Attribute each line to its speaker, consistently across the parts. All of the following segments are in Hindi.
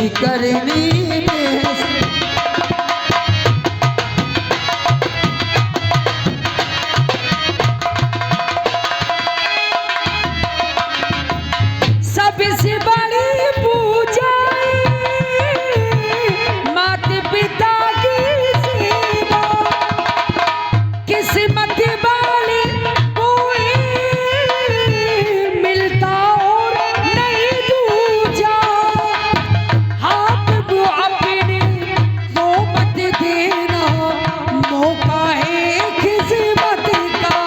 Speaker 1: जैसी करनी वैसी। सबसे बड़ी पूजा माता पिता की सेवा, किस्मत वाली कोई मिलता और नहीं दूजा। हाथ वो अपने वो मत देना, मौका है किस्मत का,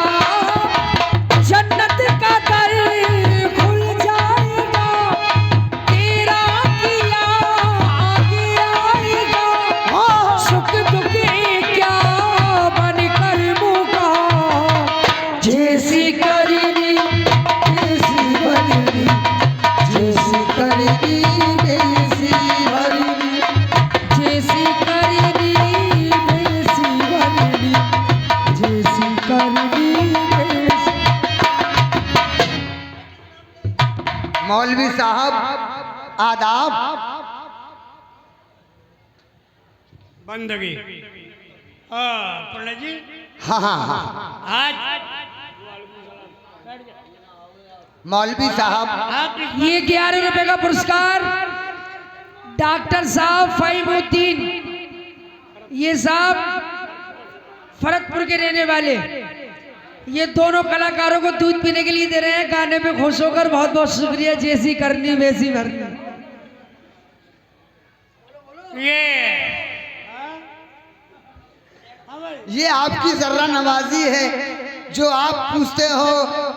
Speaker 1: जन्नत का दर खुल जाएगा, तेरा किया आगे आएगा। सुख दुख क्या बन कर मुका, जैसी करनी वैसी भरनी, जैसी करनी वैसी भरनी, जैसी करनी वैसी भरनी, जैसी करनी वैसी।
Speaker 2: मौलवी साहब आदाब।
Speaker 3: बंदगी। पंडित जी
Speaker 2: हाँ हाँ हाँ
Speaker 3: आज
Speaker 2: मौलवी साहब
Speaker 3: आप
Speaker 1: ये 11 रुपए का पुरस्कार डॉक्टर साहब फहीमुद्दीन, ये साहब फरकपुर के रहने वाले, ये दोनों कलाकारों को दूध पीने के लिए दे रहे हैं, गाने पे खुश होकर। बहुत बहुत शुक्रिया। जैसी करनी वैसी भरनी।
Speaker 2: ये आपकी जर्रा नवाजी है जो आप पूछते हो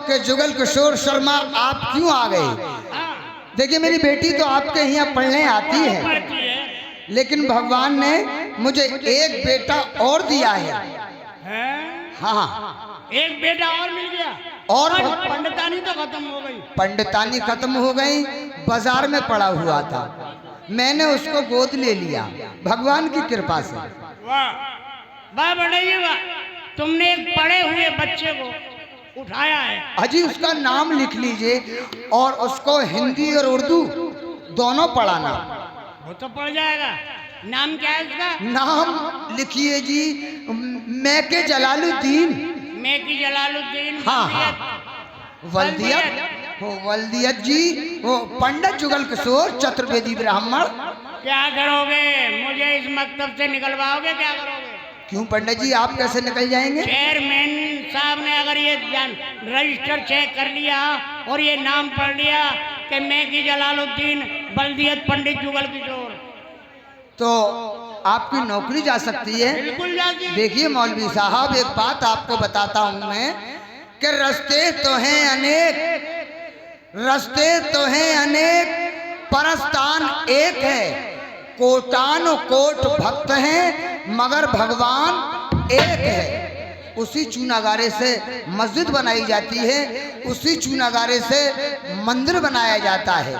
Speaker 2: कि जुगल किशोर शर्मा आप क्यों आ गए। देखिए मेरी बेटी तो आपके यहाँ पढ़ने आती है, लेकिन भगवान ने मुझे एक बेटा और दिया है। हाँ
Speaker 3: एक बेटा और मिल गया
Speaker 2: और
Speaker 3: पंडितानी तो खत्म हो गई।
Speaker 2: पंडितानी खत्म हो गई, बाजार में पड़ा हुआ था, मैंने उसको गोद ले लिया भगवान की कृपा से।
Speaker 3: वाह वाह बढ़िया वाह, तुमने एक पढ़े हुए बच्चे को उठाया है।
Speaker 2: अजी उसका नाम लिख लीजिए और उसको हिंदी और उर्दू दोनों पढ़ाना।
Speaker 3: वो तो पढ़ जाएगा। नाम क्या है उसका?
Speaker 2: नाम लिखिए जी, मैके जलालुद्दीन।
Speaker 3: मैकी जलालुद्दीन।
Speaker 2: हाँ हाँ वल्दियत, वो वल्दियत जी, वो पंडित जुगल किशोर चतुर्वेदी ब्राह्मण।
Speaker 3: क्या करोगे? मुझे इस मकतब से निकलवाओगे? क्या करोगे?
Speaker 2: क्यों पंडित जी आप कैसे निकल जाएंगे?
Speaker 3: चेयरमैन साहब ने अगर ये रजिस्टर चेक कर लिया और ये नाम पढ़ लिया कि मैकी जलालुद्दीन बल्दियत पंडित जुगल किशोर,
Speaker 2: तो आपकी नौकरी जा सकती है।
Speaker 3: बिल्कुल जाती।
Speaker 2: देखिए मौलवी साहब एक बात आपको बताता हूं मैं कि रास्ते तो हैं अनेक, रास्ते तो हैं अनेक, परस्तान एक है, कोटान कोट भक्त हैं मगर भगवान एक है। उसी चूनागारे से मस्जिद बनाई जाती है, उसी चूनागारे से मंदिर बनाया जाता है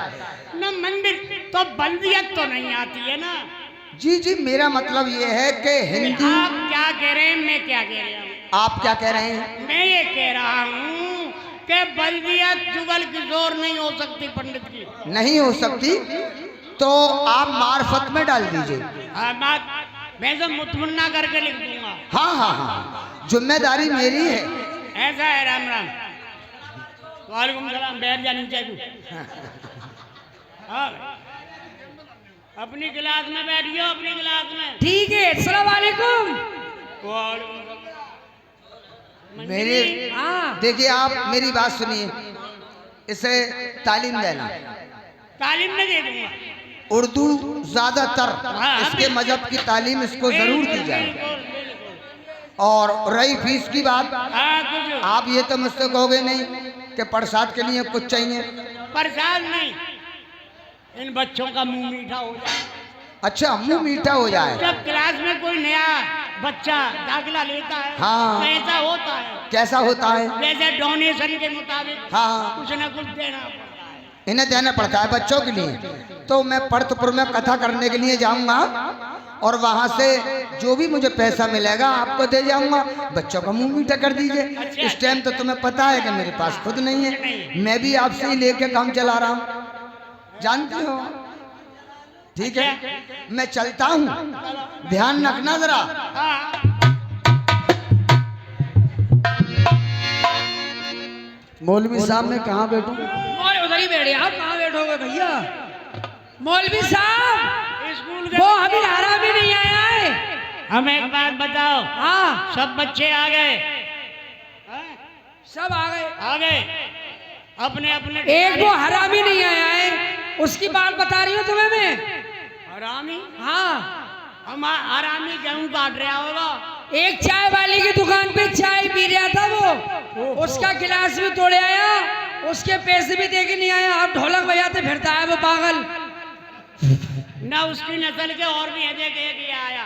Speaker 3: ना। मंदिर तो बल्दियत तो नहीं आती है ना।
Speaker 2: जी जी मेरा मतलब ये है कि हिंदू।
Speaker 3: आप क्या कह रहे हैं, मैं क्या कह रहा हूँ?
Speaker 2: आप क्या कह रहे हैं?
Speaker 3: मैं ये कह रहा हूँ कि बल्दियत जुगल किशोर नहीं हो सकती, पंडित की
Speaker 2: नहीं हो सकती, तो आप मार्फत में डाल दीजिए।
Speaker 3: हाँ बात मैं तो मुतमन्ना करके लिख दूंगा।
Speaker 2: हाँ हाँ हाँ जिम्मेदारी मेरी है।
Speaker 3: ऐसा है। राम राम। वालेकुम सलाम। बैठ जा नीचे तू। हाँ अपनी क्लास में बैठियो, अपनी क्लास में।
Speaker 1: ठीक है। अस्सलाम वालेकुम।
Speaker 2: मेरी
Speaker 1: हाँ
Speaker 2: देखिए आप मेरी बात सुनिए, इसे तालीम देना।
Speaker 3: तालीम में दे दूंगा।
Speaker 2: उर्दू ज्यादातर,
Speaker 3: हाँ,
Speaker 2: इसके मजहब की तालीम इसको जरूर दी जाए।
Speaker 3: बिल्कुल, बिल्कुल।
Speaker 2: और रही फीस की बात,
Speaker 3: हाँ कुछ
Speaker 2: आप ये तो मुझसे कहोगे नहीं कि प्रसाद के लिए कुछ चाहिए।
Speaker 3: प्रसाद नहीं, इन बच्चों का मुंह मीठा हो जाए।
Speaker 2: अच्छा मुंह मीठा हो जाए।
Speaker 3: जब क्लास में कोई नया बच्चा दाखिला लेता है,
Speaker 2: हाँ।
Speaker 3: तो ऐसा होता है।
Speaker 2: कैसा होता है?
Speaker 3: जैसे डोनेशन के मुताबिक
Speaker 2: हाँ
Speaker 3: कुछ न कुछ देना पड़ता है।
Speaker 2: इन्हें देना पड़ता है बच्चों के लिए। तो मैं पड़तपुर में कथा करने के लिए जाऊंगा और वहां से जो भी मुझे पैसा मिलेगा आपको दे जाऊंगा, बच्चों का मुंह मीठा कर दीजिए। इस टाइम तो तुम्हें पता है कि मेरे पास खुद नहीं है, मैं भी आपसे ही लेके काम चला रहा हूँ, जानते हो। ठीक है, मैं चलता हूँ, ध्यान रखना जरा।
Speaker 3: हाँ
Speaker 2: मौलवी साहब मैं कहाँ बैठूं?
Speaker 1: मौलवी उधर ही बैठे, आप कहाँ बैठोगे भैया? मौलवी साहब
Speaker 3: स्कूल
Speaker 1: वो अभी हरामी नहीं आया है।
Speaker 3: हमें एक बात बताओ,
Speaker 1: हाँ
Speaker 3: सब बच्चे आ गए?
Speaker 1: सब आ गए।
Speaker 3: आ गए अपने अपने।
Speaker 1: एक वो हरामी नहीं आया है, उसकी बात बता रही हूँ तुम्हें मैं।
Speaker 3: हरामी?
Speaker 1: हाँ
Speaker 3: हम हरामी गेहूं काट रहा होगा।
Speaker 1: एक चाय वाली की दुकान पे चाय पी रहा था वो, उसका गिलास भी तोड़े आया, उसके पैसे भी दे के नहीं आया। अब ढोलक बजाते फिरता है वो पागल।
Speaker 3: ना उसकी नस्ल के और भी है, एक आया।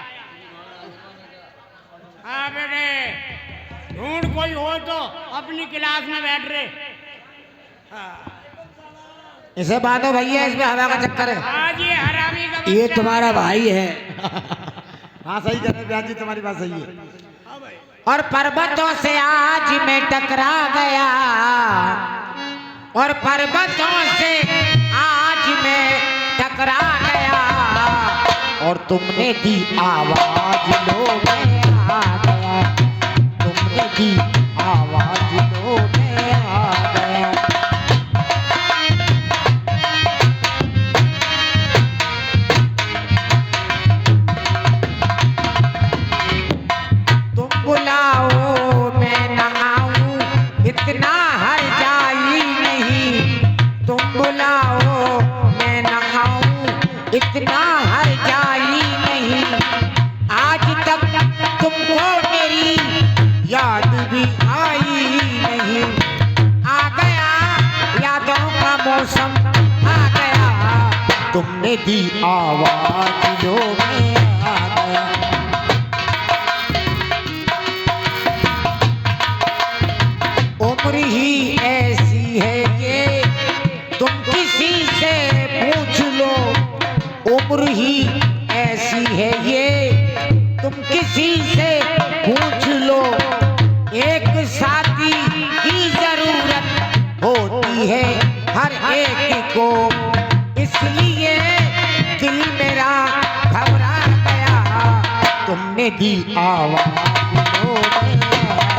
Speaker 3: हाँ बेटे, ढूंढ कोई हो तो अपनी क्लास में बैठ रहे।
Speaker 4: इसे बांधो भैया, इसमें हवा का चक्कर है।
Speaker 3: आज ये हरामी का
Speaker 4: ये
Speaker 3: बच्चा।
Speaker 4: तुम्हारा भाई है। हाँ सही कह रहे ब्याह जी, तुम्हारी बात सही है। और पर्वतों से आज मैं टकरा गया, और पर्वतों से आज मैं टकरा गया, और तुमने दी आवाज लो मैं आ गया, तुमने दी आवाज लो मैं आ गया। बुलाओ मैं न आऊं, इतना हर जाई नहीं। तुम बुलाओ मैं न आऊं, इतना हर जाई नहीं। आज तक तुमको मेरी याद भी आई नहीं। आ गया यादों का मौसम, आ गया, तुमने दी आवाज जो मैं आ गया। उम्र ही ऐसी है ये, तुम किसी से पूछ लो। उम्र ही ऐसी है ये, तुम किसी से पूछ लो। एक साथी की जरूरत होती है हर एक को, इसलिए दिल मेरा घबरा गया, तुमने दी आवाज लो मैं आ गया।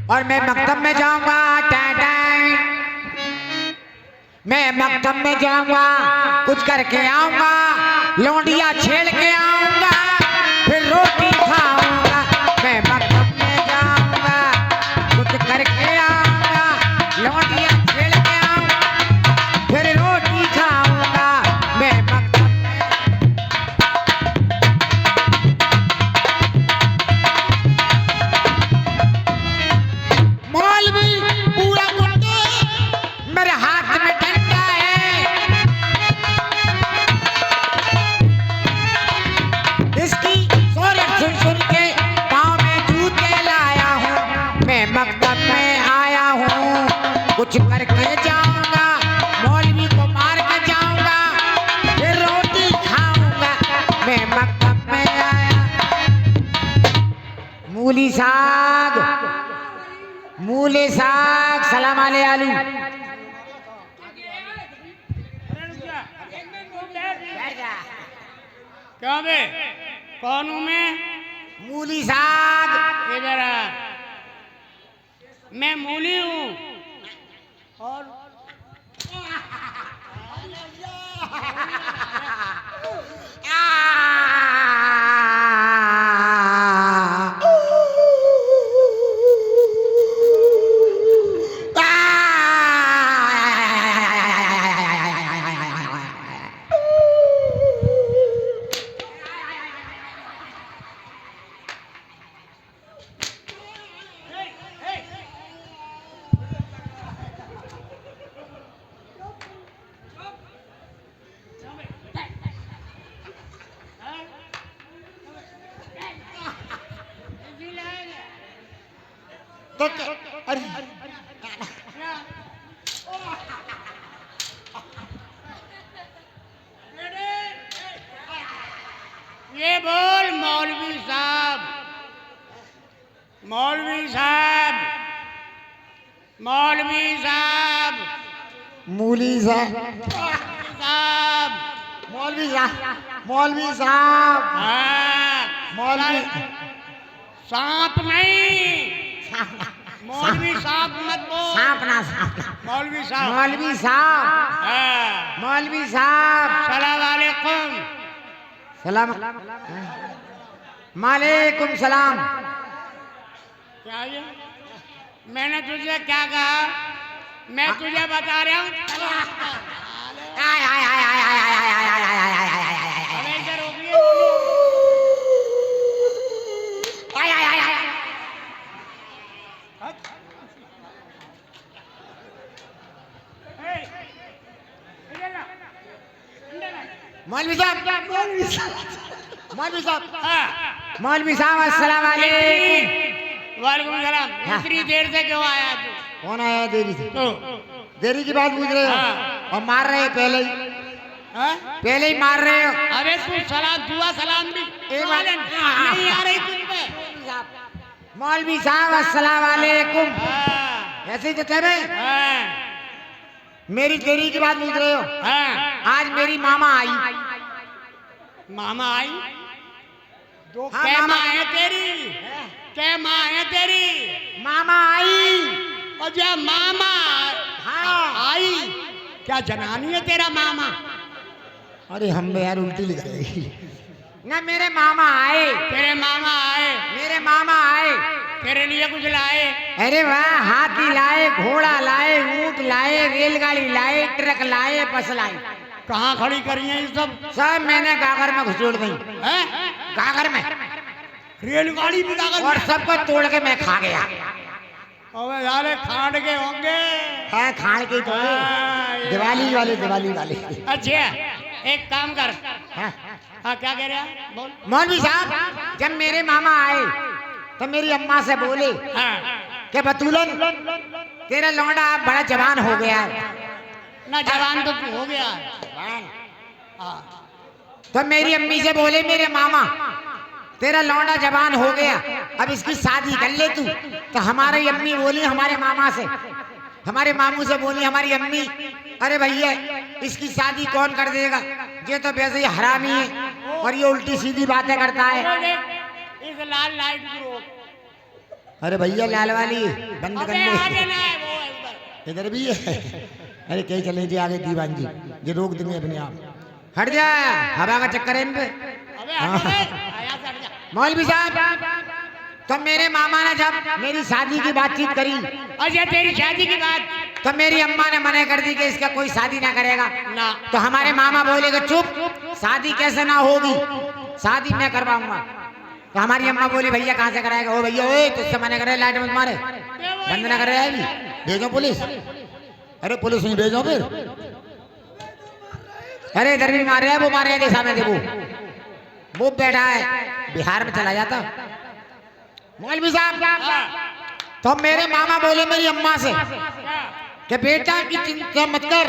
Speaker 4: और मैं मकतब में जाऊंगा, मैं मकतब में जाऊंगा, कुछ करके आऊंगा, लौंडिया छेड़ के आऊंगा, फिर रोटी खाऊंगा। मैं मकतब में जाऊंगा, कुछ करके आऊंगा, लौंडिया छेड़ के आऊंगा, फिर रोटी खाऊंगा। मैं मकतब मौलवी पूरा गुंडे, मेरे हाथ में डंडा है, इसकी सोरे सुन सुन के पाँव में जूते लाया हूँ। मैं मकतब में आया हूँ, कुछ करके जाऊंगा, मौलवी को मार के जाऊंगा, फिर रोटी खाऊंगा। मैं मकतब में आया। मूली साग, मूले साग, सलाम आले आलू।
Speaker 3: क्या बे, कौन हूँ मैं?
Speaker 4: मूली साग।
Speaker 3: इधर आ। मैं मूली हूँ। और
Speaker 4: तो अरे
Speaker 3: ये बोल मौलवी साहब,
Speaker 4: मूली साहब,
Speaker 3: साहब
Speaker 4: मौलवी साहब, मौलवी साहब,
Speaker 3: हाँ
Speaker 4: मौलवी
Speaker 3: सांप नहीं, मौलवी सांप मत बोल,
Speaker 4: सांप ना सांप,
Speaker 3: मौलवी साहब,
Speaker 4: मौलवी साहब,
Speaker 3: हाँ
Speaker 4: मौलवी साहब,
Speaker 3: सलाम वालेकुम।
Speaker 4: सलाम, मालेकुम सलाम।
Speaker 3: क्या ये? मैंने तुझे क्या कहा? मैं तुझे बता रहा हूँ।
Speaker 4: आय आय आय आय आय आय आय आय आय आय आय आय आय आय।
Speaker 3: अबे इधर रोकिए।
Speaker 4: आय आय आय आय। मौलवी साहब, मौलवी साहब,
Speaker 3: हाँ
Speaker 4: मौलवी साहब, अस्सलाम वालेकुम।
Speaker 3: वालेकुम सलाम।
Speaker 4: हाँ।
Speaker 3: इतनी देर से क्यों आया तू?
Speaker 4: कौन आया देरी से?
Speaker 3: तो
Speaker 4: देरी की बात पूछ रहे हो
Speaker 3: हाँ।
Speaker 4: और मार रहे हो पहले ही,
Speaker 3: हाँ?
Speaker 4: पहले ही मार रहे हो।
Speaker 3: अबे तू सलाम दुआ सलाम भी
Speaker 4: एक बार
Speaker 3: नहीं आ रही तुझ पे।
Speaker 4: मौलवी साहब, अस्सलाम वालेकुम।
Speaker 3: हाँ
Speaker 4: ऐसे ही तो कह रहे हैं।
Speaker 3: हाँ
Speaker 4: मेरी देरी की बात पूछ रहे हो।
Speaker 3: हाँ।
Speaker 4: आज मेरी मामा आई।
Speaker 3: मामा आई? दो
Speaker 4: हाँ,
Speaker 3: क्या
Speaker 4: मामा।
Speaker 3: माँ है तेरी? क्या माँ है तेरी?
Speaker 4: मामा आई।
Speaker 3: और जो मामा
Speaker 4: हाँ।
Speaker 3: आई, क्या जनानी है तेरा मामा?
Speaker 4: अरे हम यार उल्टी लिख रहे हैं। ना मेरे मामा आए,
Speaker 3: तेरे मामा आए,
Speaker 4: मेरे मामा आए।
Speaker 3: तेरे लिए कुछ लाए?
Speaker 4: अरे वाह, हाथी लाए, घोड़ा लाए, ऊंट लाए, रेलगाड़ी लाए, ट्रक लाए, बस लाए।
Speaker 3: कहाँ खड़ी करी है ये सब?
Speaker 4: सब मैंने गागर में घुसोड़ दी।
Speaker 3: हैं?
Speaker 4: गागर में,
Speaker 3: रेलगाड़ी भी कागज
Speaker 4: और सबको तोड़ के मैं खा गया।
Speaker 3: अबे यार खाड़ के होंगे।
Speaker 4: है खान के तो है। दिवाली वाले, दिवाली वाले।
Speaker 3: अच्छा एक काम कर।
Speaker 4: हाँ।
Speaker 3: हाँ क्या कह रहे हैं? बोल।
Speaker 4: मौलवी साहब, जब मेरे मामा आए तो मेरी अम्मा से बोले
Speaker 3: हाँ
Speaker 4: कि बतूलन तेरा लौंडा अब बड़ा जवान हो गया है।
Speaker 3: ना जवान तो तू हो गया। हाँ
Speaker 4: तो मेरी अम्मी से बोले मेरे मामा, तेरा लौंडा जवान हो गया, अब इसकी शादी कर ले तू। तो हमारी अम्मी बोली हमारे मामा से, हमारे मामू से बोली हमारी अम्मी, अरे भैया इसकी शादी कौन कर देगा, ये तो वैसे ही हरामी है और ये उल्टी सीधी बातें करता है।
Speaker 3: इस लाल लाइट को रोक।
Speaker 4: अरे भैया लाल वाली बंद कर
Speaker 3: अबे आगे
Speaker 4: ले,
Speaker 3: ना है वो है उधर।
Speaker 4: इधर भी है। अरे कहीं चले जी आगे दीवान जी, ये रोक देंगे अपने आप। हट जा, हवा का चक्कर है इन पे।
Speaker 3: अबे हट जा, यहाँ से हट जा।
Speaker 4: मौलवी साहब, तो मेरे मामा ने जब मेरी शादी की बातचीत करी
Speaker 3: अच्छा तेरी शादी की बात
Speaker 4: तो मेरी अम्मा ने मना कर दी कि इसका कोई शादी ना करेगा।
Speaker 3: ना।
Speaker 4: तो हमारे मामा बोले कि चुप, शादी कैसे ना होगी, शादी मैं करवाऊंगा। तो हमारी अम्मा बोली भैया कहाँ से कराएगा? ओ भैया ओए तुझसे मना करे, लाइट मत मारे, बंद ना करे अभी, भेजो पुलिस। अरे पुलिस नहीं भेजो फिर। अरे इधर भी मार रहे हैं, वो मार रहे हैं सामने देखो, वो बैठा है, बिहार में चला जाता। मौलवी साहब, तो मेरे मामा बोले मेरी अम्मा से कि बेटा की चिंता मत कर,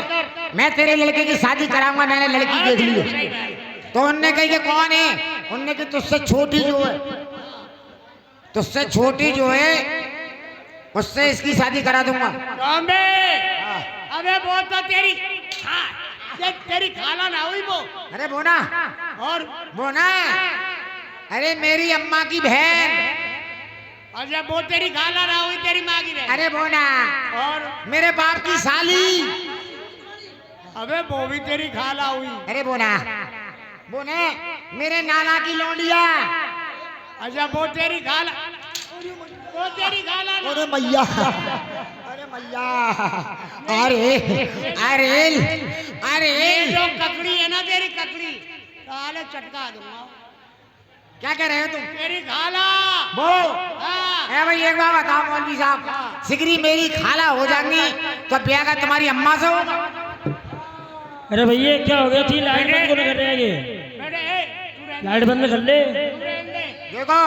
Speaker 4: मैं तेरे लड़के की शादी कराऊंगा, मैंने लड़की देख ली है। तो उनने कही कि कौन है? उनने की तुझसे छोटी जो है, तुझसे छोटी जो है उससे इसकी शादी करा दूंगा।
Speaker 3: अबे अबे वो तो तेरी ये तेरी खाला ना हुई वो।
Speaker 4: अरे बोना,
Speaker 3: और
Speaker 4: बोना, अरे मेरी अम्मा की बहन।
Speaker 3: अच्छा वो तेरी खाला ना हुई, तेरी माँ की बहन।
Speaker 4: अरे बोना,
Speaker 3: और
Speaker 4: मेरे बाप की साली।
Speaker 3: अबे वो भी तेरी खाला हुई।
Speaker 4: अरे बोना, बोने मेरे नाना की लौंडिया।
Speaker 3: अच्छा वो तेरी खाला, वो तेरी खाला ना।
Speaker 4: अरे मैया, अरे मैया, अरे अरे अरे
Speaker 3: ये जो ककड़ी है ना तेरी ककड़ी, साले चटका दूंगा।
Speaker 4: क्या कह रहे हो तुम?
Speaker 3: तेरी खाला
Speaker 4: वो
Speaker 3: हाँ।
Speaker 4: ए भाई एक बात बताओ मौलवी साहब, सिगरी मेरी खाला हो जाएंगी तो ब्याह का तुम्हारी अम्मा से होगा।
Speaker 5: अरे भैया क्या हो गया थी? लाइट बंद क्यों कर रहे हैं ये?
Speaker 3: बेटे तू रहने
Speaker 5: लाइट बंद कर ले।
Speaker 3: दे।
Speaker 4: देखो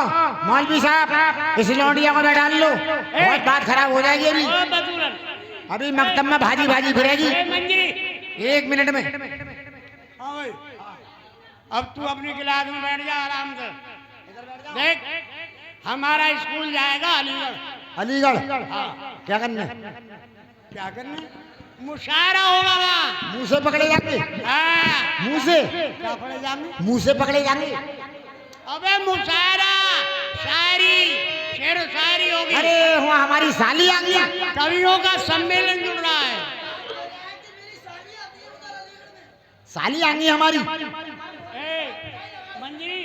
Speaker 4: मौलवी साहब, इस लौंडिया को बैठा लो, बहुत बात खराब हो जाएगी अभी।
Speaker 3: ओ बतूरन,
Speaker 4: अभी मकतब में भाजी भाजी फिरेगी
Speaker 3: ए मंजरी।
Speaker 4: 1 मिनट में।
Speaker 3: हाँ भाई अब तू अपनी क्लास में बैठ जा आराम से। देख हमारा स्कूल जाएगा अलीगढ़।
Speaker 4: अलीगढ़
Speaker 3: हाँ
Speaker 4: क्या करना?
Speaker 3: क्या करना? मुशायरा होगा वहाँ।
Speaker 4: मुंह से पकड़े जाएंगे,
Speaker 3: हाँ।
Speaker 4: मुंह से,
Speaker 3: क्या पड़े जाएंगे?
Speaker 4: मुंह से पकड़े जाएंगे।
Speaker 3: अबे मुशायरा, शायरी, शेर व शायरी होगी।
Speaker 4: अरे वहाँ हमारी साली आ गई।
Speaker 3: कवियों का सम्मेलन जुड़ रहा है।
Speaker 4: साली आ गई हमारी।
Speaker 3: ए, मंजरी,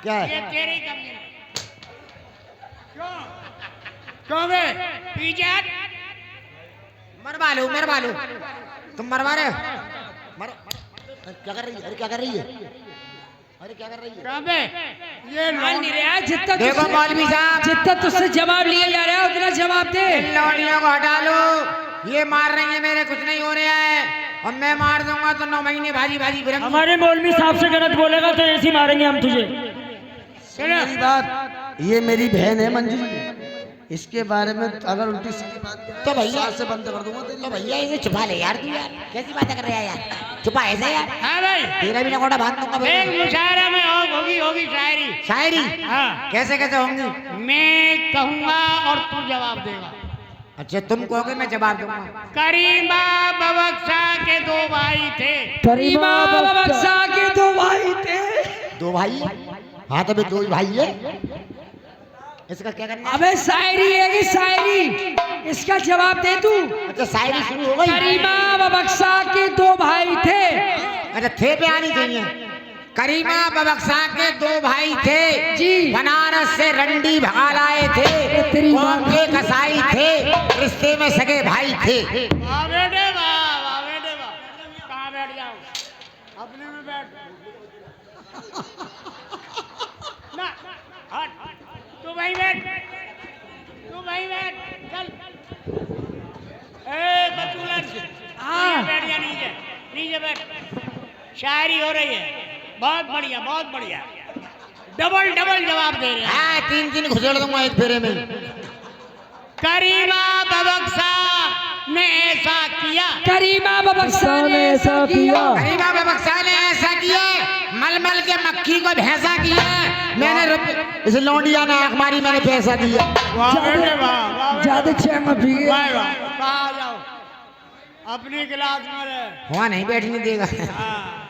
Speaker 4: क्या
Speaker 3: ये
Speaker 4: है?
Speaker 3: तेरी कमी है। क्यों? क्यों बे? पीछे हट।
Speaker 4: मरवा लो, तुम मरवा रहे हो? क्या कर रही है? अरे क्या कर रही है? अरे क्या कर रही है?
Speaker 3: क्यों बे? ये
Speaker 1: मान नहीं रहा है, जितना
Speaker 4: देखो
Speaker 1: तुझसे-
Speaker 4: मौलवी साहब,
Speaker 1: जितना तुझसे जवाब लिया जा रहा है उतना जवाब दे।
Speaker 4: इन लौंडियों को हटा लो। ये मार रही है, मेरे कुछ नहीं हो रहा है, और मैं मार दूंगा तो 9 महीने भाजी फिरेंगी।
Speaker 5: हमारे मौलवी साहब से गलत बोलेगा तो ऐसे ही मारेंगे हम तुझे।
Speaker 2: मेरी बात, ये मेरी बहन है मंजू, इसके बारे में अगर उल्टी सीधी बात करे
Speaker 4: तो भैया-
Speaker 2: साथ से बंद कर दूंगा तेरी।
Speaker 4: तो भैया इसे छुपा ले यार, तू यार कैसी बातें कर रहा है यार? छुपा ऐसे यार,
Speaker 3: हाँ भाई,
Speaker 4: तेरा भी नकोड़ा बांध दूंगा।
Speaker 3: एक मुशायरा में होगी शायरी।
Speaker 4: शायरी
Speaker 3: हाँ।
Speaker 4: कैसे होंगी?
Speaker 3: मैं कहूँगा और तू जवाब देगा।
Speaker 4: अच्छा तुम कहोगे, मैं जवाब दूंगा।
Speaker 3: करीमा बबक्सा के 2 भाई थे।
Speaker 1: करीमा बबक्सा के 2 भाई थे।
Speaker 4: 2 भाई? हाँ तो 2 भाई है, इसका क्या करना है?
Speaker 1: अबे शायरी है कि शायरी, इसका जवाब दे तू।
Speaker 4: अच्छा शायरी शुरू हो गई।
Speaker 1: करीमा बबक्सा के 2 भाई थे।
Speaker 4: अच्छा थे पे आनी चाहिए। करीमा बबक्सा के 2 भाई थे
Speaker 1: जी।
Speaker 4: बनारस से रंडी भगा लाए थे,
Speaker 1: तेरी
Speaker 4: कौम के कसाई थे, रिश्ते में सगे भाई थे।
Speaker 3: वाह बेटे वाह, वाह बेटे वाह। कहाँ बैठ जाओ? अपने में बैठ। ना, हट। तू वहीं बैठ। चल। ए बतूलर,
Speaker 1: हाँ।
Speaker 3: बैठ जा नीचे बैठ। शायरी हो रही है, बहुत बढ़िया। डबल जवाब दे रहे हैं।
Speaker 4: हाँ 3 घुसेड़ दूंगा एक फेरे में।
Speaker 3: करीमा बबक्सा ने ऐसा किया।
Speaker 1: करीमा बबक्सा ने ऐसा किया।
Speaker 4: करीमा बबक्सा ने ऐसा किया, मलमल के मक्खी को भैंसा किया, मैंने इस लौंडिया ने आंख मारी, मैंने पैसा दिया।
Speaker 3: वाह बेटे वाह।
Speaker 1: ज्यादा चैंग पी गए।
Speaker 3: वाह। कहाँ जाओ? अपनी क्लास में रहे।
Speaker 4: वहाँ नहीं बैठने देगा।
Speaker 3: हाँ।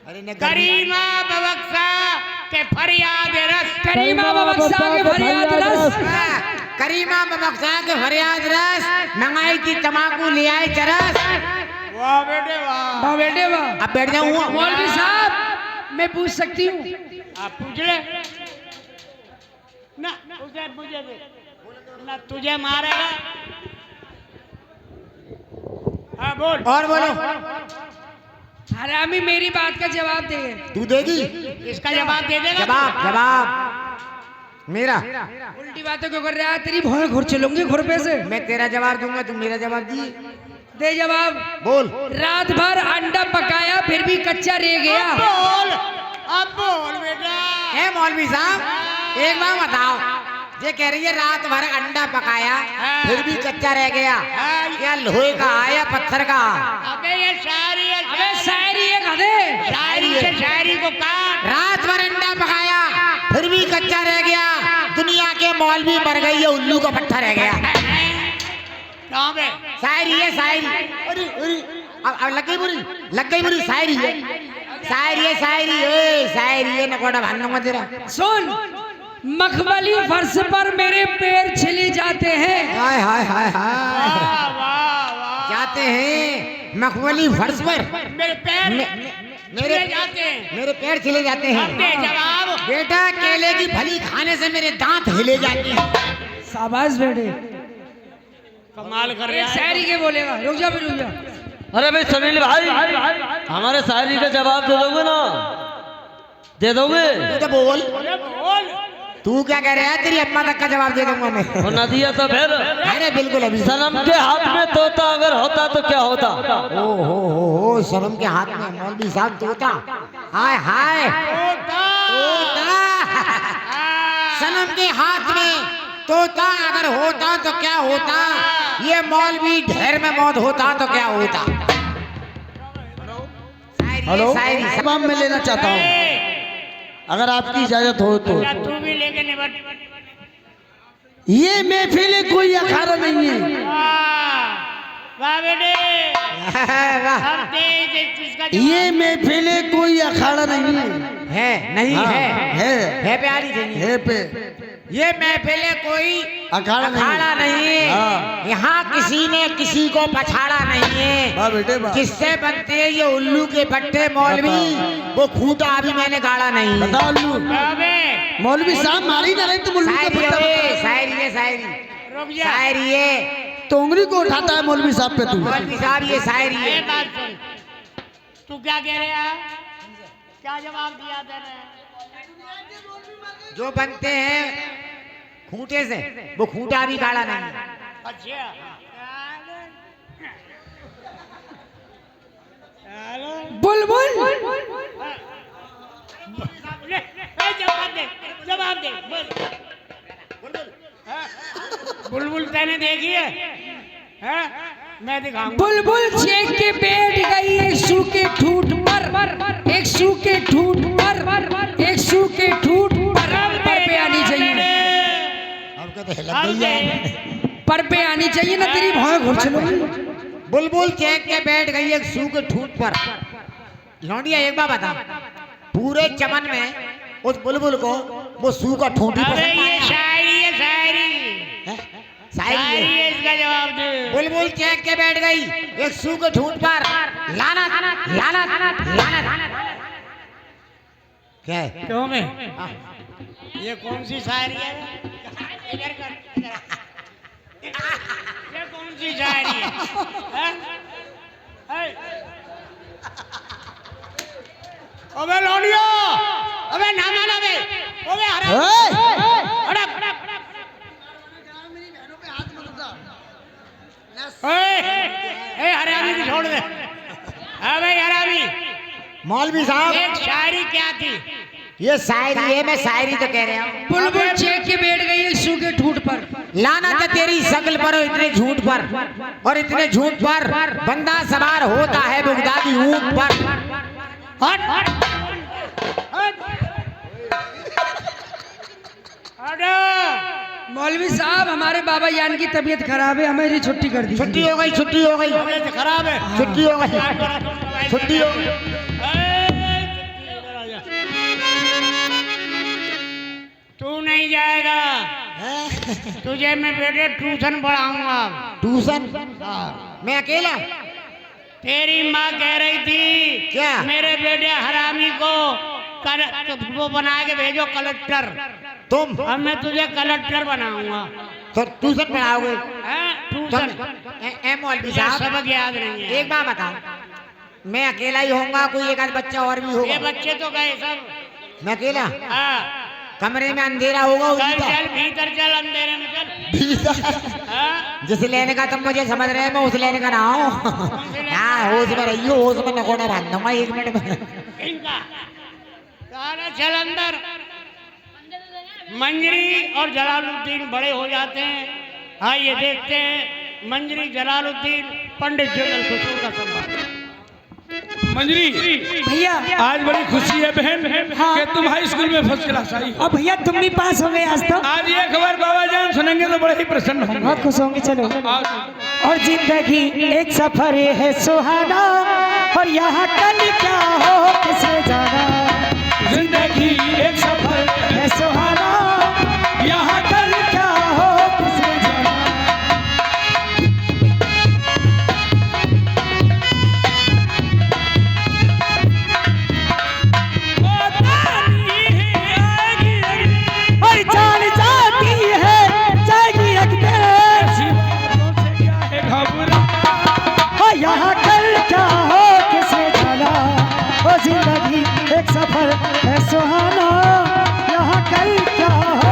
Speaker 4: अरे न
Speaker 3: करीमा बबक्सा के फरियाद रस।
Speaker 1: करीमा बबक्सा के फरियाद रस।
Speaker 4: करीमा बबक्सा के फरियाद रस, मंगाई थी तमाकू ले आए चरस।
Speaker 3: वाह बेटे वाह।
Speaker 1: वाह बेटे वाह।
Speaker 4: अब बैठ जाऊँ?
Speaker 1: मौलवी साहब मैं पूछ सकती हूँ?
Speaker 3: आप पूछ ले ना, उसे मुझे दे ना, तुझे मारेगा। हाँ बोल।
Speaker 4: और बोलो।
Speaker 1: हरामी मेरी बात का जवाब दे।
Speaker 4: तू देगी?
Speaker 3: इसका जवाब दे देगा।
Speaker 4: जवाब मेरा।
Speaker 1: उल्टी बातें क्यों कर रहा है? तेरी भौं घुर चलूंगी खुरपे से।
Speaker 4: मैं तेरा जवाब दूंगा, तू मेरा जवाब दिए।
Speaker 1: दे जवाब।
Speaker 4: बोल।
Speaker 1: रात भर अंडा पकाया फिर भी कच्चा रह गया।
Speaker 3: अब बोल बेटा।
Speaker 4: ए मौलवी साहब एक बात बताओ, ये कह रही है रात भर अंडा पकाया फिर भी कच्चा रह गया, क्या लोहे का आया पत्थर का?
Speaker 3: अबे ये शायरी है।
Speaker 1: अबे शायरी है गधे।
Speaker 3: शायरी से शायरी को काट।
Speaker 4: रात भर अंडा पकाया फिर भी कच्चा रह गया, दुनिया के मौलवी मर गई है, उल्लू का पट्टा रह गया।
Speaker 3: कहाँ पे?
Speaker 4: शायरी है शायरी। अरे अब लग गई बुरी शायरी है। शायरी है नकोड़ा भानूंगा तेरा।
Speaker 1: सुन, मखमली फर्श पर मेरे पैर छिले जाते हैं।
Speaker 4: हाय हाय हाय
Speaker 3: वाह
Speaker 4: हाय
Speaker 3: वाह वाह।
Speaker 4: जाते हैं मखमली फर्श पर,
Speaker 3: मेरे पैर
Speaker 4: मेरे
Speaker 3: जाते हैं।
Speaker 4: मेरे पैर छिले जाते
Speaker 3: अब दे
Speaker 4: हैं।
Speaker 3: जवाब।
Speaker 4: बेटा केले की फली खाने से मेरे दांत हिले जाते हैं।
Speaker 1: शाबाश बेटे।
Speaker 3: कमाल कर
Speaker 1: ये
Speaker 3: रहा है।
Speaker 1: शायरी के बोलेगा। रुक जा।
Speaker 6: अरे भाई सनील भाई, हमारे शायरी का जवाब दे दोगे ना? दे दोगे?
Speaker 4: तू तो बोल,
Speaker 3: अरे बोल।
Speaker 4: तू क्या कह रहा है? तेरी अम्मा तक का जवाब दे दूंगा मैं।
Speaker 6: और न दिया तो फिर
Speaker 4: अरे बिल्कुल अभी।
Speaker 6: सनम के हाथ में तोता अगर होता तो क्या होता?
Speaker 4: ओ हो सनम के हाथ में मौलवी साहब तोता। हाय हाय तोता। सनम के हाथ में तोता अगर होता तो क्या होता? ये मौलवी ढेर में मौत होता तो क्या होता?
Speaker 2: हेलो,
Speaker 4: शायरी।
Speaker 2: जवाब मैं लेना चाहता हूँ अगर आपकी इजाजत हो तो।
Speaker 3: तू भी लेके निबट।
Speaker 2: ये महफिल कोई अखाड़ा नहीं है,
Speaker 3: वाह बेटे
Speaker 4: वाह।
Speaker 3: अब तेज इसका
Speaker 2: ये महफिले कोई अखाड़ा नहीं
Speaker 4: है नहीं
Speaker 2: हाँ,
Speaker 4: है
Speaker 2: है
Speaker 4: प्यारी जी
Speaker 2: है पे
Speaker 4: ये महफिले कोई
Speaker 2: अखाड़ा
Speaker 4: नहीं है।
Speaker 2: हाँ।
Speaker 4: यहाँ किसी ने किसी को पछाड़ा नहीं है।
Speaker 2: वाह बेटे वाह।
Speaker 4: किससे बनते हैं ये उल्लू के बट्टे मौलवी, वो खूंटा अभी मैंने गाड़ा नहीं है।
Speaker 2: बता उल्लू
Speaker 3: अबे
Speaker 2: मौलवी साहब मारी ना रहे तुम उल्लू के
Speaker 4: शायरी
Speaker 2: फुट्टा
Speaker 4: है,
Speaker 2: बता।
Speaker 4: शायरी है, शायरी
Speaker 3: रुक जा
Speaker 4: शायरी है।
Speaker 2: तो उंगली को उठाता है मौलवी साहब पे तू।
Speaker 4: मौलवी साहब ये शायरी
Speaker 3: ये
Speaker 4: है।
Speaker 3: बात सुन तू क्या कह रहे हैं क्या जवाब दिया तेरे
Speaker 4: जो बनते हैं खूंटे से वो खूंटा भी गाड़ा नहीं है।
Speaker 3: अच्छा
Speaker 1: बुलबुल
Speaker 3: जवाब दे बुलबुल तैने देखी है हैं? मैं दिखाऊंगा
Speaker 1: बुलबुल चेक के बैठ गई एक सूखे ठूठ पर, एक सूखे ठूठ पर, एक सूखे ठूठ पर पे आनी चाहिए, पर पे आनी चाहिए ना तेरी भाव घुर्चलो।
Speaker 4: बुलबुल चेक के बैठ गई एक सूख के ठूंठ पर। लौंडिया एक बार बता, पूरे चमन में उस बुलबुल को वो सूख का ठूंठ ही
Speaker 3: अबे
Speaker 4: पसंद
Speaker 3: ये
Speaker 4: आया।
Speaker 3: शायरी है शायरी
Speaker 4: हैं? शायरी
Speaker 3: शायरी
Speaker 4: है।
Speaker 3: है इसका जवाब दे
Speaker 4: बुलबुल चेक के बैठ गई एक सूख के ठूंठ पर। लाना लाना लाना क्या है?
Speaker 3: क्यों में ये कौन सी शायरी है इधर कर ये कौन सी शायरी है हैं? हैं? अबे लौंडिया अबे ना माना बे अबे हरा अड़ा ए हरामी को छोड़ दे अबे हरामी
Speaker 4: मौलवी साहब
Speaker 3: एक शायरी क्या थी
Speaker 4: ये शायरी है, मैं शायरी तो कह रहा हूँ।
Speaker 1: बुलबुल चेक के बैठ गई एक सूखे ठूठ पर।
Speaker 4: लाना तो तेरी शकल पर और इतने झूठ पर, और इतने झूठ पर बंदा सवार होता है बुगदादी ऊंट पर।
Speaker 3: हट हट हट
Speaker 1: मौलवी साहब हमारे बाबा जान की तबीयत खराब है, हमें छुट्टी कर दी।
Speaker 4: छुट्टी हो गई, छुट्टी हो गई,
Speaker 3: तबीयत खराब है
Speaker 4: छुट्टी हो गई, छुट्टी हो गई।
Speaker 3: तू नहीं जाएगा तुझे मैं बेटे ट्यूशन पढ़ाऊंगा
Speaker 4: ट्यूशन मैं अकेला?
Speaker 3: तेरी माँ कह रही थी
Speaker 4: क्या?
Speaker 3: मेरे बेटे हरामी को वो बना के भेजो कलेक्टर
Speaker 4: तुम
Speaker 3: अब मैं तुझे कलेक्टर बनाऊंगा
Speaker 4: तो ट्यूशन पढ़ाओगे?
Speaker 3: ट्यूशन
Speaker 4: मौलवी
Speaker 3: ये
Speaker 4: साहब
Speaker 3: सबक याद नहीं है
Speaker 4: एक बात बताओ, मैं अकेला ही होऊंगा, कोई एक आध बच्चा और भी
Speaker 3: ये
Speaker 4: होगा?
Speaker 3: बच्चे तो गए सब
Speaker 4: मैं अकेला?
Speaker 3: हाँ
Speaker 4: कमरे में अंधेरा होगा
Speaker 3: चल
Speaker 4: उसी का।
Speaker 3: चल भीतर चल अंधेरे में चल हाँ?
Speaker 4: जिस लेने का तुम मुझे समझ रहे हैं मैं उस लेने का ना हूँ। हाँ होश में रहियो, होश में नकोड़ा बांध दूंगा 1 मिनट में।
Speaker 3: इनका सारा चल अंदर मंजरी और जलालुद्दीन बड़े हो जाते हैं आइए देखते हैं मंजरी जलालुद्दीन पंडित जनरल खुशबू का संवाद
Speaker 5: मंजरी
Speaker 1: भैया
Speaker 5: आज बड़ी खुशी है बहन कि तुम हाई स्कूल में फर्स्ट क्लास आई।
Speaker 1: और भैया तुम भी पास हो गए आज तो।
Speaker 5: आज ये खबर बाबा जान सुनेंगे तो बड़े ही प्रसन्न होंगे।
Speaker 1: बहुत खुश होंगे। चलो।
Speaker 5: आज
Speaker 1: और जिंदगी एक सफर है सुहाना, और यहाँ कल क्या हो किसे जाना।
Speaker 5: जिंदगी एक सफर
Speaker 1: है सुहाना, यहाँ कल क्या हो किसे जाना। और जान जाती है जाएगी एक दिन,
Speaker 5: ऐसी बातों से क्या है घबरा।
Speaker 1: और यहाँ कल क्या हो किसे जाना। ओ जिंदगी एक सफर है सुहाना, यहाँ कल क्या हो।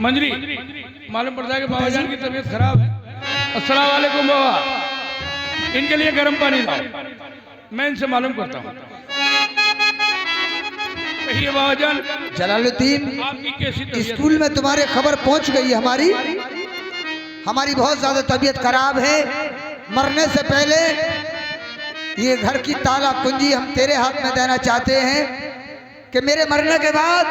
Speaker 5: मंजरी मालूम पड़ता है कि बाबा जान की तबीयत खराब है। अस्सलाम वालेकुम बाबा, इनके लिए गर्म पानी लाओ, मैं इनसे मालूम करता हूँ। कहिए बाबा जान
Speaker 2: जलालुद्दीन
Speaker 5: आपकी कैसी तबीयत?
Speaker 2: स्कूल में तुम्हारे खबर पहुंच गई हमारी बहुत ज्यादा तबीयत खराब है। मरने से पहले ये घर की ताला कुंजी हम तेरे हाथ में देना चाहते हैं कि मेरे मरने के बाद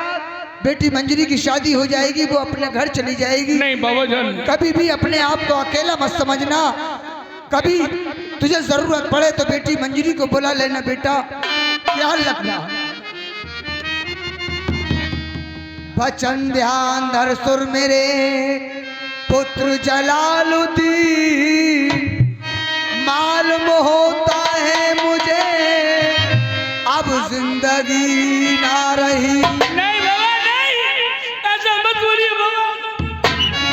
Speaker 2: बेटी मंजरी की शादी हो जाएगी, वो अपने घर चली जाएगी।
Speaker 5: नहीं बाबा जान,
Speaker 2: कभी भी अपने आप को अकेला मत समझना। कभी तुझे जरूरत पड़े तो बेटी मंजरी को बुला लेना बेटा, ख्याल रखना। वचन ध्यान धर सुर मेरे पुत्र जलालुद्दीन, मालूम होता है मुझे अब जिंदगी ना रही।
Speaker 5: नहीं बाबा नहीं, ऐसा मत बोलिए बाबा।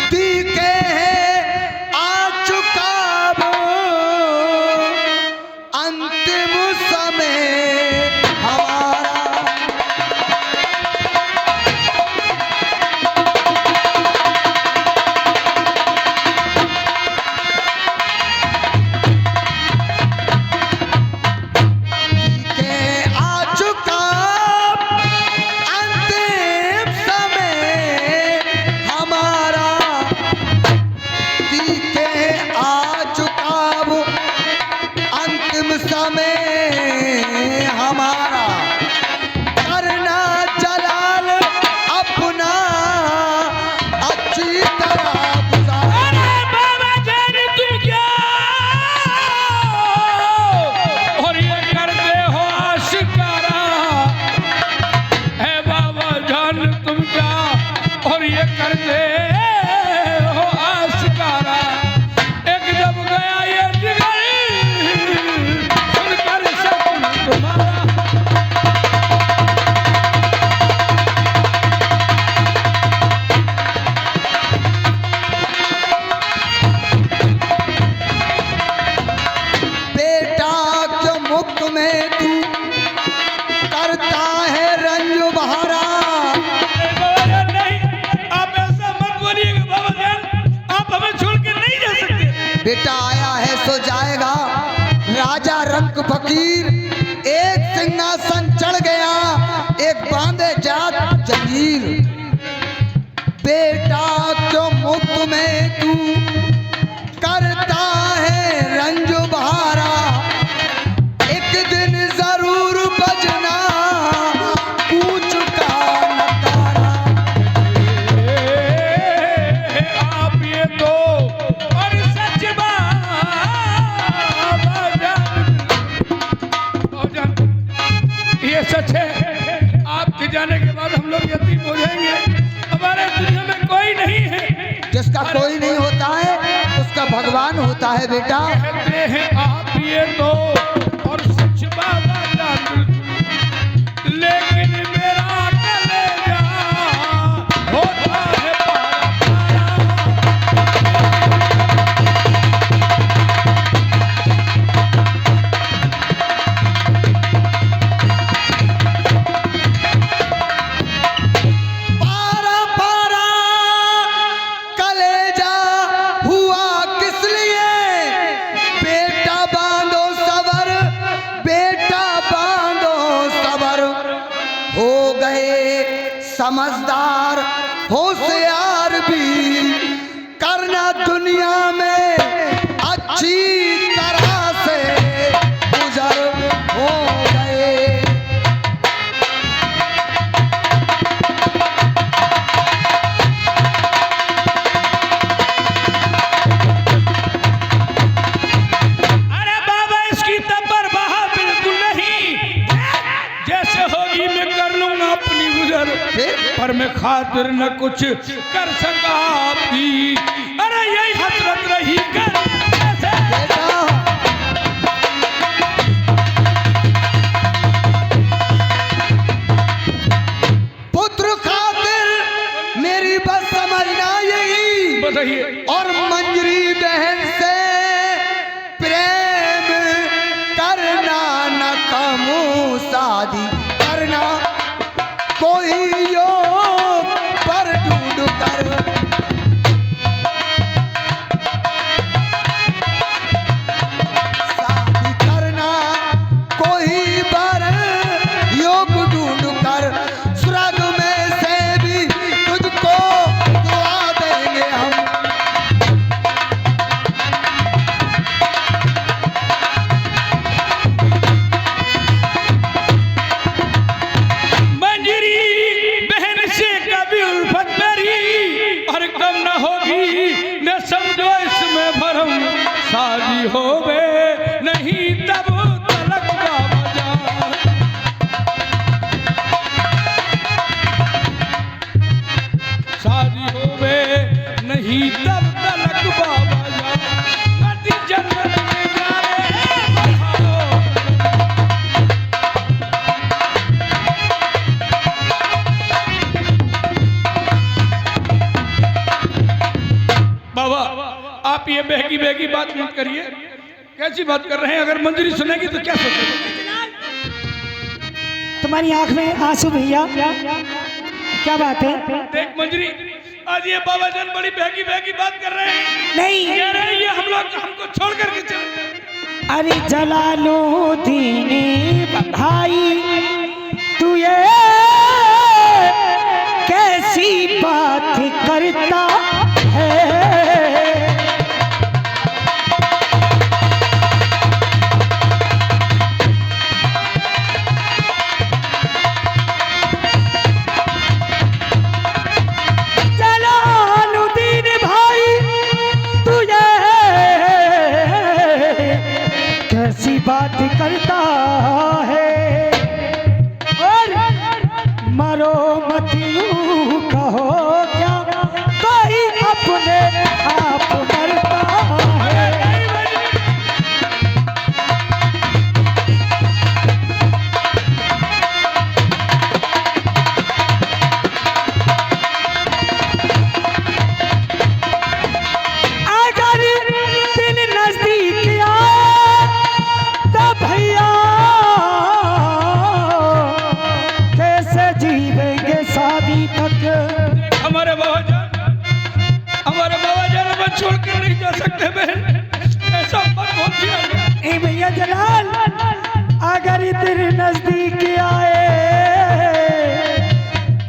Speaker 2: तीखे है आ चुका वो अंतिम समय हमारा। बेटा आया है सो जाएगा, राजा रंग फकीर। एक सिंहासन चढ़ गया, एक बांधे जात जंजीर। बेटा क्यों मुफ्त में तू करता है रंज बहारा, एक दिन जरूर बजना कूच का नकारा।
Speaker 5: आप ये तो और सच ये सच है, आपके जाने के बाद हम लोग यतीम हो जाएंगे। हमारे दुनिया में कोई नहीं है।
Speaker 2: जिसका कोई नहीं होता है उसका भगवान होता है बेटा।
Speaker 5: कहते हैं आप ये तो और सच बाबा जान, लेकिन मेरा कलेजा होता है पारा
Speaker 2: पारा कलेजा हुआ किस लिए। बेटा बांधो सबर, बेटा बांधो सबर। हो गए समझदार होशियार भी, करना दुनिया में अच्छी तरह से गुजर। हो गए
Speaker 5: अरे बाबा इसकी तबर बहा बिल्कुल नहीं, जैसे होगी मैं कर लूंगा अपनी गुजर, पर मैं खातिर न कुछ कर सका आपकी। अरे यही हसरत रही कर कैसे।
Speaker 2: बेटा पुत्र खातिर मेरी बस समझना यही,
Speaker 5: बताइए।
Speaker 2: और मंजरी बहन से प्रेम करना न कमू शादी करना, कोई योग पर ढूंढ कर शादी करना, कोई पर योग ढूंढ कर। स्वर्ग में से भी तुझको दुआ देंगे हम।
Speaker 5: न होगी न समझो इसमें भरम, शादी होवे नहीं तब तलक बाबा जान। शादी होवे नहीं तब तलक बाबा जान, नदी जन्नत में जाए बहाओ। बाबा आप ये बहकी बहकी बात मत करिए। कैसी बात कर रहे हैं? अगर मंजरी सुनेगी तो क्या सोचेगी?
Speaker 1: तुम्हारी आंख में आंसू भैया, क्या बात है?
Speaker 5: देख मंजरी, आज ये बाबा जान बड़ी बहकी बहकी बात कर रहे हैं।
Speaker 1: नहीं,
Speaker 5: कह रहे हैं ये हमको छोड़ करके चले।
Speaker 1: अरे जलालुद्दीन भाई तू ये कैसी बात करता है? जलालुद्दीन भाई तू ये कैसी बात करता है? और मरो मत यूं कहो क्या कोई अपने आप मरता है? अगर दिल नजदीक आए तो भैया कैसे जीवेंगे शादी तक?
Speaker 5: हमारे बाबा जान हमें छोड़ कर नहीं जा सकते बहन, ऐसा मत बोलिए।
Speaker 1: ए भैया जलाल, अगर दिल नजदीक आए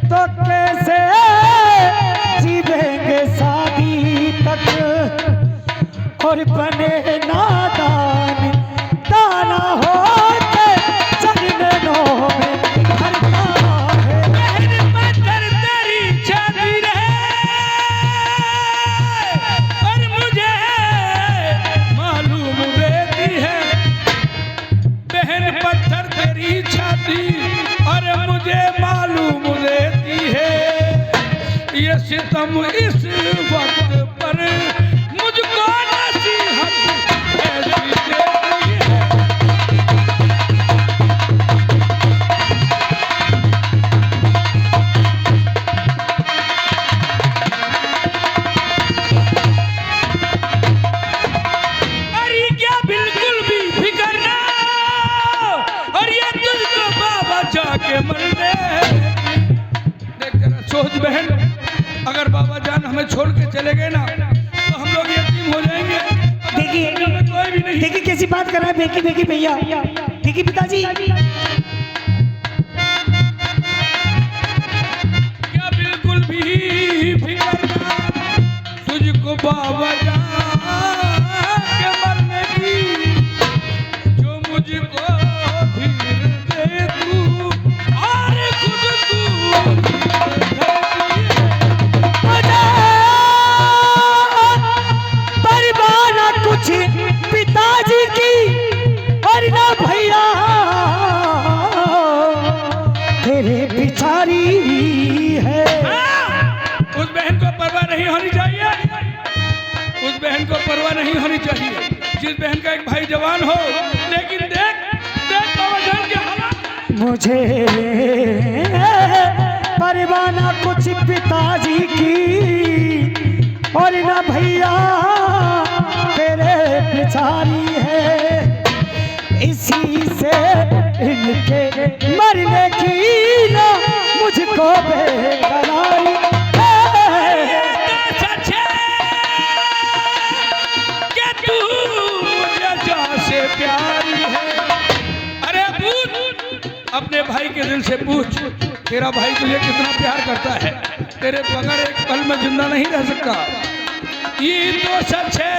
Speaker 1: तो कैसे जीवेंगे शादी तक? और बने नादान दाना हो के चरणों में भरता है।
Speaker 5: बहन पत्थर तेरी शादी रहे और मुझे मालूम देती है। बहन पत्थर तेरी छाती और मुझे मालूम देती है। ये सितम इस वक्त पर मुझको नसीहत ऐसी देती है। अरे क्या बिल्कुल भी फिक्र ना, और ये तुझको बाबा जाके मरने। देख जरा सोच बहन, अगर बाबा जान हमें छोड़ के चले गए ना तो हम लोग यतीम हो जाएंगे।
Speaker 1: देखिए
Speaker 5: हमें कोई भी नहीं।
Speaker 1: देखिए कैसी बात कर रहा है बेकी बेकी भैया। देखिए पिताजी,
Speaker 5: क्या बिल्कुल भी फिक्र ना, तुझको बाबा जान के मरने की, जो मुझको फिर दे तू और खुद तू
Speaker 1: परवाना कुछ पिताजी की और ना भैया तेरे पिछारी है।
Speaker 5: उस बहन को परवाह नहीं होनी चाहिए, उस बहन को परवाह नहीं होनी चाहिए जिस बहन का एक भाई जवान हो। लेकिन देख देख बाबा जान के हालात।
Speaker 1: मुझे परवाना कुछ पिताजी की और ना भैया तेरे पिछारी है। इसी से इनके मरने की ना मुझको बेकरारी है।
Speaker 5: सच है कि तू मुझे जान से प्यारी है। अरे पूछ अपने भाई के दिल से पूछ, तेरा भाई तुझे कितना प्यार करता है। तेरे बगैर एक पल में जिंदा नहीं रह सकता। ये तो सच है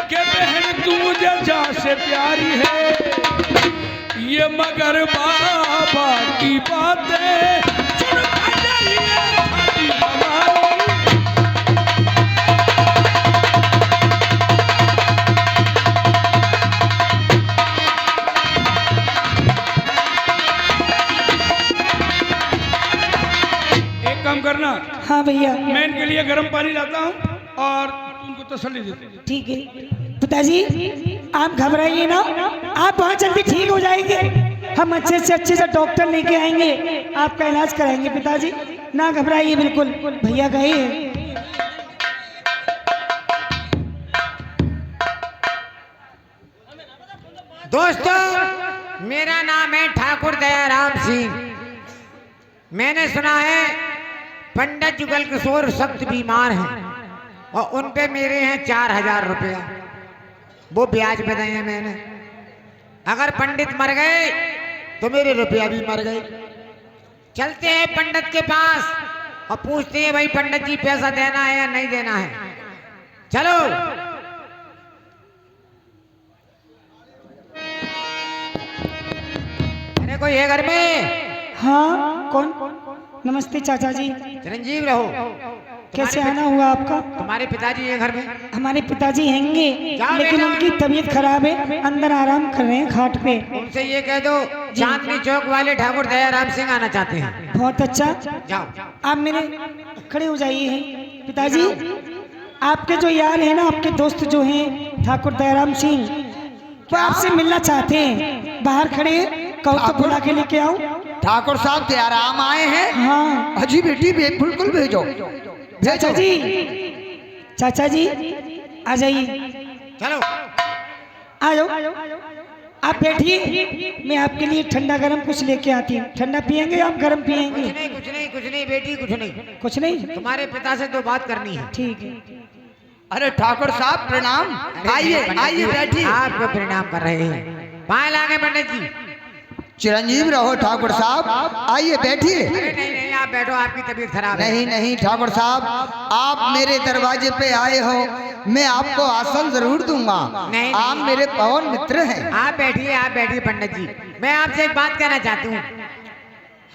Speaker 5: कि बहन तू मुझे जान से प्यारी है। ये मगर बाबा की बातें सुन कर जाइए छाती हमारी।
Speaker 1: हाँ भैया
Speaker 5: मैं इनके लिए गर्म पानी लाता हूँ और उनको तसल्ली देते हैं।
Speaker 1: ठीक है पिताजी, आप घबराइए ना, आप बहुत जल्दी ठीक हो जाएंगे। हम अच्छे से डॉक्टर लेके आएंगे, आपका इलाज कराएंगे पिताजी, ना घबराइए बिल्कुल। भैया गए हैं।
Speaker 4: दोस्तों, मेरा नाम है ठाकुर दयाराम सिंह। मैंने सुना है पंडित जुगल किशोर सख्त बीमार हैं और उन पे मेरे हैं 4000 रुपया, वो ब्याज पे दिए हैं मैंने। अगर पंडित मर गए तो मेरे रुपया भी मर गए। चलते हैं पंडित के पास और पूछते हैं भाई पंडित जी पैसा देना है या नहीं देना है। चलो। अरे कोई है घर में?
Speaker 1: हाँ कौन? नमस्ते चाचा जी।
Speaker 4: चिरंजीव रहो।
Speaker 1: कैसे आना हुआ आपका?
Speaker 4: तुम्हारे पिताजी है घर में?
Speaker 1: हमारे पिताजी हैंगे,
Speaker 4: जाओ
Speaker 1: लेकिन
Speaker 4: बेटा।
Speaker 1: उनकी तबीयत खराब है, अंदर आराम कर रहे हैं खाट पे।
Speaker 4: उनसे ये कह दो चांदनी चौक वाले ठाकुर दयाराम सिंह आना चाहते हैं।
Speaker 1: बहुत अच्छा,
Speaker 4: जाओ।
Speaker 1: आप मेरे खड़े हो जाइए। पिताजी, आपके जो यार हैं ना, आपके दोस्त जो हैं ठाकुर दयाराम सिंह, वो आपसे मिलना चाहते हैं। बाहर खड़े हैं, कहो तो बुला के लेके आओ।
Speaker 2: ठाकुर साहब दयाराम आए हैं?
Speaker 1: हाँ
Speaker 2: अजी बेटी बिल्कुल भेजो।
Speaker 1: चाचा जी, चाचा जी आ जाइए।
Speaker 4: चलो।
Speaker 1: आ जाओ, आप बैठिए, मैं आपके लिए ठंडा गरम कुछ लेके आती हूँ। ठंडा पियेंगे आप गरम पियेंगे?
Speaker 4: कुछ नहीं बेटी, कुछ नहीं।
Speaker 1: कुछ नहीं?
Speaker 4: तुम्हारे पिता से तो बात करनी है।
Speaker 1: ठीक है।
Speaker 2: अरे ठाकुर साहब प्रणाम। आइए आइए बैठिए।
Speaker 4: आपको प्रणाम कर रहे हैं। पाए लागे पंडित जी।
Speaker 2: चिरंजीव रहो ठाकुर साहब, आइए बैठिए।
Speaker 4: अरे नहीं, आप बैठो, आपकी तबीयत खराब है।
Speaker 2: नहीं ठाकुर साहब, आप मेरे दरवाजे पे आए हो, मैं आपको आसन जरूर दूंगा।
Speaker 4: नहीं,
Speaker 2: आप मेरे पवन मित्र हैं।
Speaker 4: आप बैठिए पंडित जी। मैं आपसे एक बात कहना चाहती हूँ।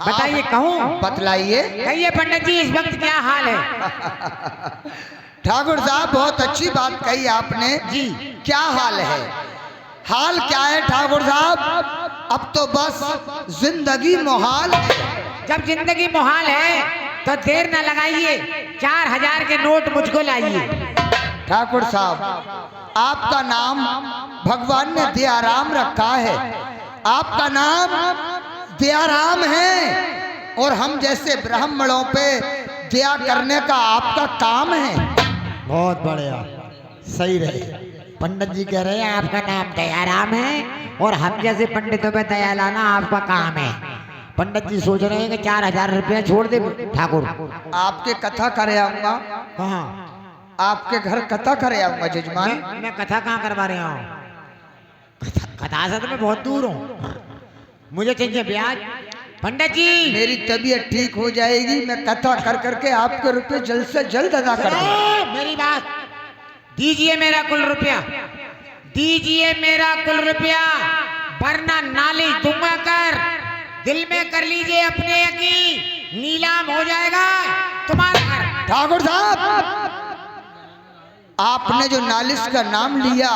Speaker 4: बताइए, कहूँ?
Speaker 2: बतलाइए।
Speaker 4: कहिए पंडित जी, इस वक्त क्या हाल है?
Speaker 2: ठाकुर साहब बहुत अच्छी बात कही आपने
Speaker 4: जी।
Speaker 2: क्या हाल है? हाल क्या है ठाकुर साहब? अब तो बस जिंदगी मुहाल है।
Speaker 4: जब जिंदगी मुहाल है तो देर न लगाइए, 4000 के नोट मुझको लाइए।
Speaker 2: ठाकुर साहब, आपका नाम भगवान ने दयाराम रखा है, आपका नाम दयाराम है, और हम जैसे ब्राह्मणों पे दया करने का आपका काम है।
Speaker 4: बहुत बढ़िया, सही रहे। पंडित जी कह रहे हैं आपका नाम दयाराम है और हम जैसे पंडितों पे दया लाना आपका काम है। पंडित जी सोच रहे हैं कि 4000 रुपया छोड़ दे ठाकुर।
Speaker 2: आपके कथा करे आऊंगा।
Speaker 4: कहाँ?
Speaker 2: आपके घर कथा करे आऊंगा जजमान।
Speaker 4: मैं कथा कहाँ करवा रहा हूँ? कथा से तो मैं बहुत दूर हूँ, मुझे चाहिए ब्याज। पंडित जी,
Speaker 2: मेरी तबीयत ठीक हो जाएगी, मैं कथा कर करके आपके रुपए जल्द से जल्द अदा कर दूंगा।
Speaker 4: मेरी बात दीजिए, मेरा कुल रुपया दीजिए, मेरा कुल रुपया, वरना नालिश दूंगा कर। दिल में कर लीजिए अपने यकीन, नीलाम हो जाएगा तुम्हारा घर।
Speaker 2: ठाकुर साहब, आपने जो नालिश का नाम लिया,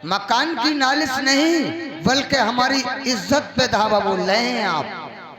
Speaker 2: मकान की नालिश नहीं बल्कि हमारी इज्जत पे धावा बोल रहे हैं आप।